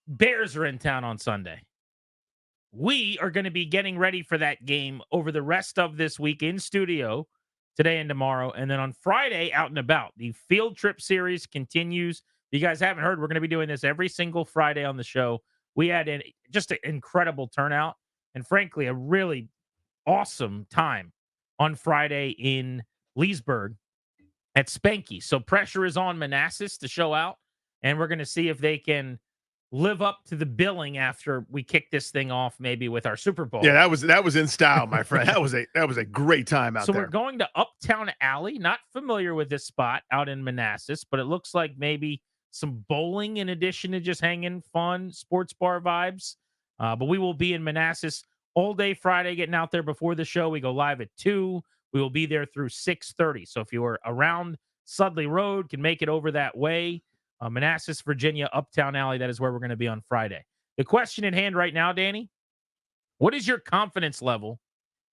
Bears are in town on Sunday. We are going to be getting ready for that game over the rest of this week in studio today and tomorrow. And then on Friday, out and about. The field trip series continues. If you guys haven't heard, we're going to be doing this every single Friday on the show. We had just an incredible turnout and, frankly, a really awesome time on Friday in Leesburg at Spanky. So pressure is on Manassas to show out, and we're going to see if they can live up to the billing after we kick this thing off, maybe with our Super Bowl. Yeah, that was in style, my friend. That was a great time out there. So we're going to Uptown Alley. Not familiar with this spot out in Manassas, but it looks like maybe some bowling in addition to just hanging fun sports bar vibes. But we will be in Manassas all day Friday, getting out there before the show. We go live at 2. We will be there through 6:30. So if you are around Sudley Road, can make it over that way. Manassas, Virginia, Uptown Alley. That is where we're going to be on Friday. The question in hand right now, Danny, what is your confidence level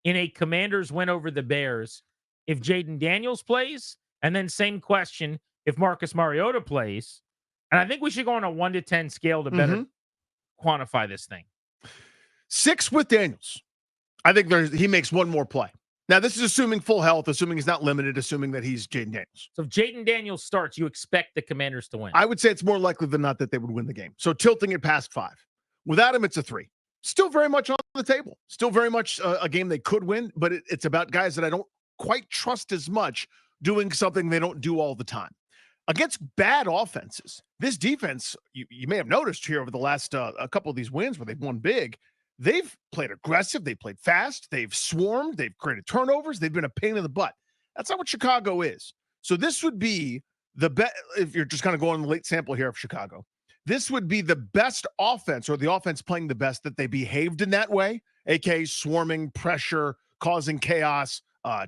in a Commanders win over the Bears if Jayden Daniels plays? And then same question if Marcus Mariota plays. And I think we should go on a 1 to 10 scale to better quantify this thing. 6 with Daniels. I think he makes one more play. Now, this is assuming full health, assuming he's not limited, assuming that he's Jayden Daniels. So if Jayden Daniels starts, you expect the Commanders to win? I would say it's more likely than not that they would win the game. So tilting it past 5. Without him, it's a 3. Still very much on the table. Still very much a game they could win, but it's about guys that I don't quite trust as much doing something they don't do all the time. Against bad offenses, this defense, you may have noticed here over the last a couple of these wins where they've won big, they've played aggressive, they've played fast, they've swarmed, they've created turnovers, they've been a pain in the butt. That's not what Chicago is. So this would be the best, if you're just kind of going on the late sample here of Chicago, this would be the best offense, or the offense playing the best, that they behaved in that way, aka swarming, pressure, causing chaos,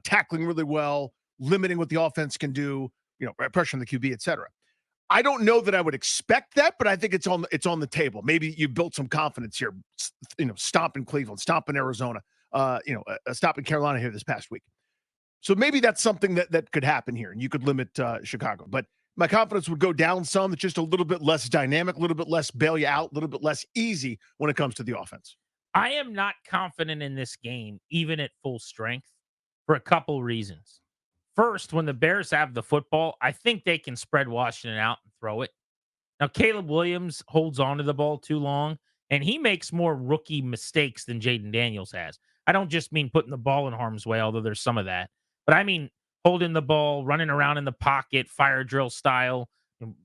tackling really well, limiting what the offense can do, pressuring the QB, etc. I don't know that I would expect that, but I think it's on the table. Maybe you built some confidence here, stomp in Cleveland, stomp in Arizona, stop in Carolina here this past week. So maybe that's something that could happen here, and you could limit Chicago. But my confidence would go down some. It's just a little bit less dynamic, a little bit less bail you out, a little bit less easy when it comes to the offense. I am not confident in this game, even at full strength, for a couple reasons. First, when the Bears have the football, I think they can spread Washington out and throw it. Now, Caleb Williams holds on to the ball too long, and he makes more rookie mistakes than Jayden Daniels has. I don't just mean putting the ball in harm's way, although there's some of that. But I mean holding the ball, running around in the pocket, fire drill style,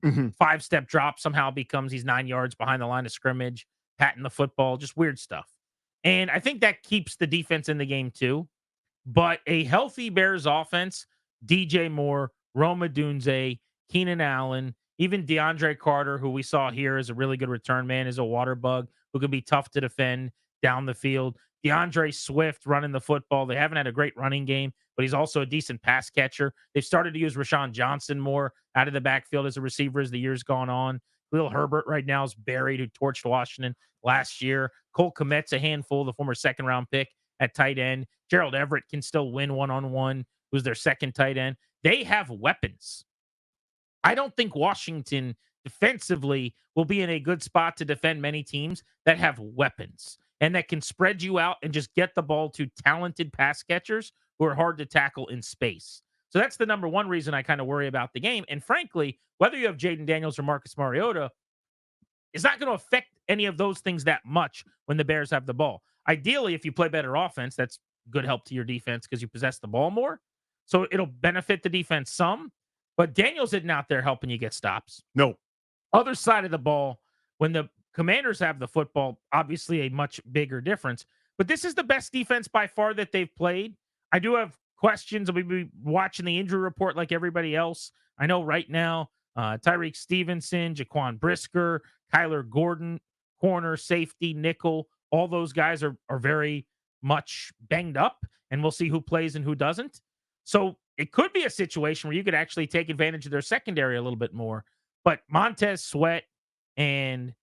5-step drop somehow becomes he's 9 yards behind the line of scrimmage, patting the football, just weird stuff. And I think that keeps the defense in the game too. But a healthy Bears offense, DJ Moore, Rome Odunze, Keenan Allen, even DeAndre Carter, who we saw here is a really good return man, is a water bug who can be tough to defend down the field. DeAndre Swift running the football. They haven't had a great running game, but he's also a decent pass catcher. They've started to use Rashawn Johnson more out of the backfield as a receiver as the year's gone on. Khalil Herbert right now is buried, who torched Washington last year. Cole Kmet's a handful, the former second-round pick at tight end. Gerald Everett can still win one-on-one, who's their second tight end. They have weapons. I don't think Washington defensively will be in a good spot to defend many teams that have weapons and that can spread you out and just get the ball to talented pass catchers who are hard to tackle in space. So that's the number one reason I kind of worry about the game. And frankly, whether you have Jayden Daniels or Marcus Mariota, it's not going to affect any of those things that much when the Bears have the ball. Ideally, if you play better offense, that's good help to your defense because you possess the ball more. So it'll benefit the defense some. But Daniels isn't out there helping you get stops. No. Other side of the ball, when the Commanders have the football, obviously a much bigger difference. But this is the best defense by far that they've played. I do have questions. I'll be watching the injury report like everybody else. I know right now, Tyreek Stevenson, Jaquan Brisker, Kyler Gordon, corner, safety, nickel, all those guys are very much banged up, and we'll see who plays and who doesn't. So it could be a situation where you could actually take advantage of their secondary a little bit more. But Montez Sweat and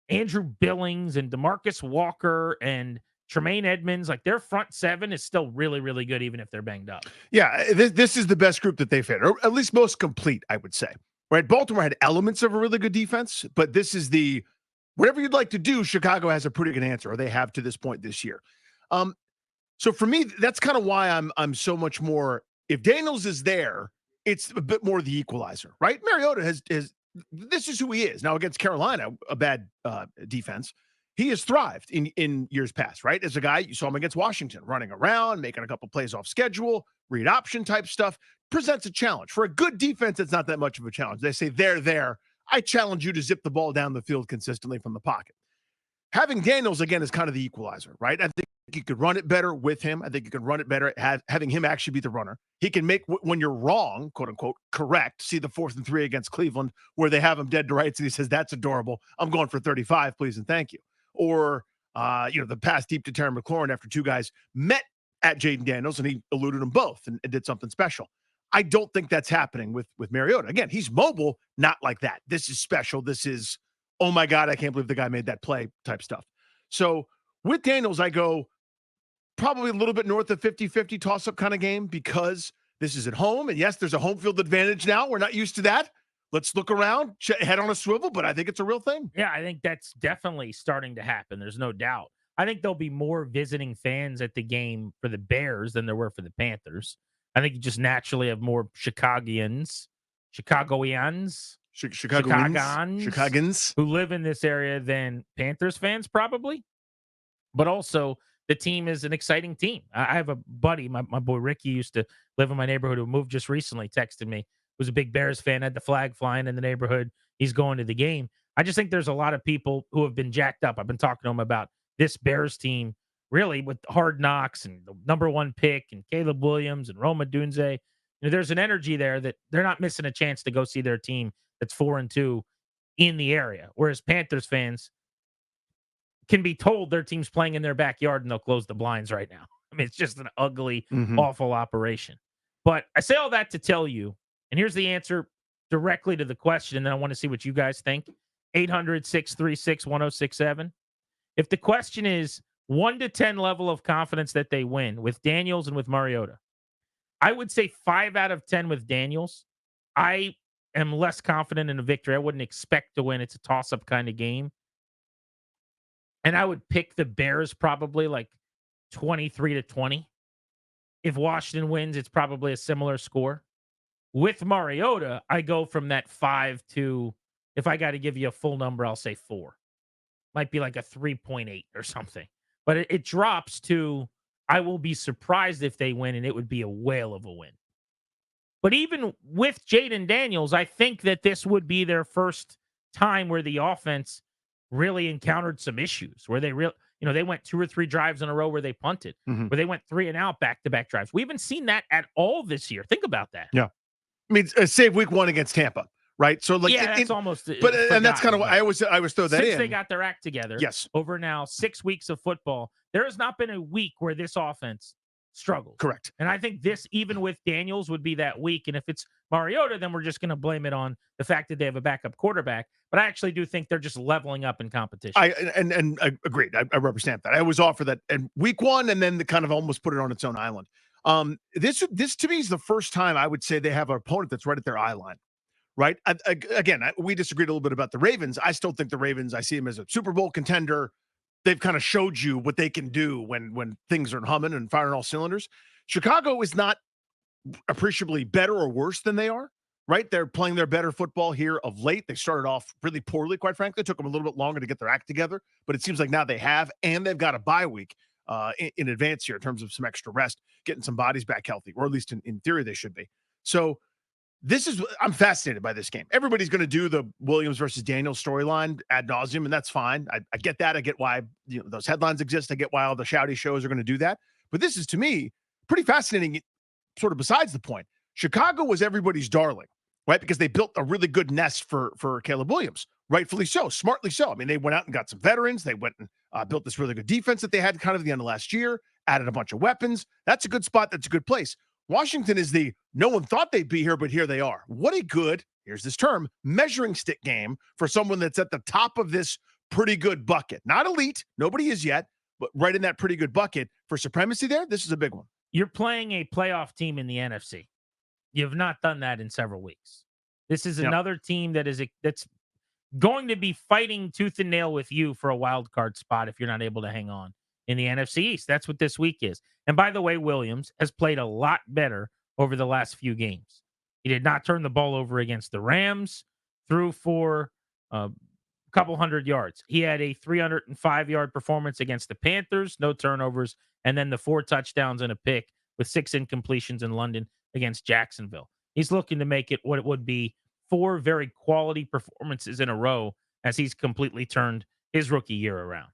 Andrew Billings and DeMarcus Walker and Tremaine Edmonds, like their front seven is still really, really good, even if they're banged up. Yeah, this is the best group that they've had, or at least most complete, I would say. Right? Baltimore had elements of a really good defense, but this is the whatever you'd like to do, Chicago has a pretty good answer, or they have to this point this year. Um, so for me, that's kind of why I'm so much more. If Daniels is there, it's a bit more the equalizer, right? Mariota has this is who he is now against Carolina, a bad defense. He has thrived in years past, right? As a guy, you saw him against Washington, running around, making a couple plays off schedule, read option type stuff. Presents a challenge for a good defense. It's not that much of a challenge. They say they're there. I challenge you to zip the ball down the field consistently from the pocket. Having Daniels, again, is kind of the equalizer, right? I think you could run it better with him. I think you can run it better having him actually be the runner. He can make, when you're wrong, quote unquote, correct. See the 4th and 3 against Cleveland where they have him dead to rights and he says, that's adorable. I'm going for 35, please and thank you. Or, the pass deep to Terry McLaurin after two guys met at Jayden Daniels and he eluded them both and did something special. I don't think that's happening with Mariota. Again, he's mobile, not like that. This is special. This is, oh my God, I can't believe the guy made that play type stuff. So with Daniels, I go probably a little bit north of 50-50 toss-up kind of game because this is at home. And yes, there's a home field advantage now. We're not used to that. Let's look around, head on a swivel, but I think it's a real thing. Yeah, I think that's definitely starting to happen. There's no doubt. I think there'll be more visiting fans at the game for the Bears than there were for the Panthers. I think you just naturally have more Chicagoans who live in this area than Panthers fans probably. But also, the team is an exciting team. I have a buddy, my boy Ricky, used to live in my neighborhood, who moved just recently, texted me, was a big Bears fan, had the flag flying in the neighborhood. He's going to the game. I just think there's a lot of people who have been jacked up. I've been talking to them about this Bears team, really, with Hard Knocks and the number 1 pick and Caleb Williams and Roma Dunze. There's an energy there that they're not missing a chance to go see their team that's 4-2 in the area. Whereas Panthers fans can be told their team's playing in their backyard and they'll close the blinds right now. I mean, it's just an ugly, awful operation. But I say all that to tell you, and here's the answer directly to the question, and then I want to see what you guys think. 800-636-1067. If the question is 1 to 10 level of confidence that they win with Daniels and with Mariota, I would say 5 out of 10 with Daniels. I am less confident in a victory. I wouldn't expect to win. It's a toss-up kind of game. And I would pick the Bears probably like 23-20. If Washington wins, it's probably a similar score. With Mariota, I go from that 5 to, if I got to give you a full number, I'll say 4. Might be like a 3.8 or something. But it drops to, I will be surprised if they win, and it would be a whale of a win. But even with Jayden Daniels, I think that this would be their first time where the offense really encountered some issues, where they they went 2 or 3 drives in a row where they punted, where they went 3 and out back-to-back drives. We haven't seen that at all this year. Think about that. Yeah. I mean, save week 1 against Tampa, right? So like, that's almost. But and that's kind of what I always throw that in. Since they got their act together, yes, over now 6 weeks of football, there has not been a week where this offense struggled. Correct. And I think this, even with Daniels, would be that week. And if it's Mariota, then we're just going to blame it on the fact that they have a backup quarterback. But I actually do think they're just leveling up in competition. I agreed. I represent that. I was off for that. And week 1, and then the kind of almost put it on its own island. This to me is the first time I would say they have an opponent that's right at their eye line. Right. We disagreed a little bit about the Ravens. I still think the Ravens, I see them as a Super Bowl contender. They've kind of showed you what they can do when things are humming and firing all cylinders. Chicago is not appreciably better or worse than they are, right? They're playing their better football here of late. They started off really poorly, quite frankly. It took them a little bit longer to get their act together, but it seems like now they have, and they've got a bye week in advance here in terms of some extra rest, getting some bodies back healthy, or at least in theory they should be. So I'm fascinated by this game. Everybody's going to do the Williams versus Daniels storyline ad nauseum, and that's fine. I get that. I get why those headlines exist. I get why all the shouty shows are going to do that. But this is, to me, pretty fascinating, sort of besides the point. Chicago was everybody's darling, right? Because they built a really good nest for Caleb Williams, rightfully so, smartly so. I mean, they went out and got some veterans. They went and built this really good defense that they had kind of at the end of last year, added a bunch of weapons. That's a good spot. That's a good place. Washington is no one thought they'd be here, but here they are. What a good, here's this term, measuring stick game for someone that's at the top of this pretty good bucket. Not elite, nobody is yet, but right in that pretty good bucket for supremacy there, this is a big one. You're playing a playoff team in the NFC. You have not done that in several weeks. This is another team that's going to be fighting tooth and nail with you for a wild card spot if you're not able to hang on in the NFC East. That's what this week is. And by the way, Williams has played a lot better over the last few games. He did not turn the ball over against the Rams, threw for a couple hundred yards. He had a 305-yard performance against the Panthers, no turnovers, and then the 4 touchdowns and a pick with 6 incompletions in London against Jacksonville. He's looking to make it what it would be 4 very quality performances in a row as he's completely turned his rookie year around.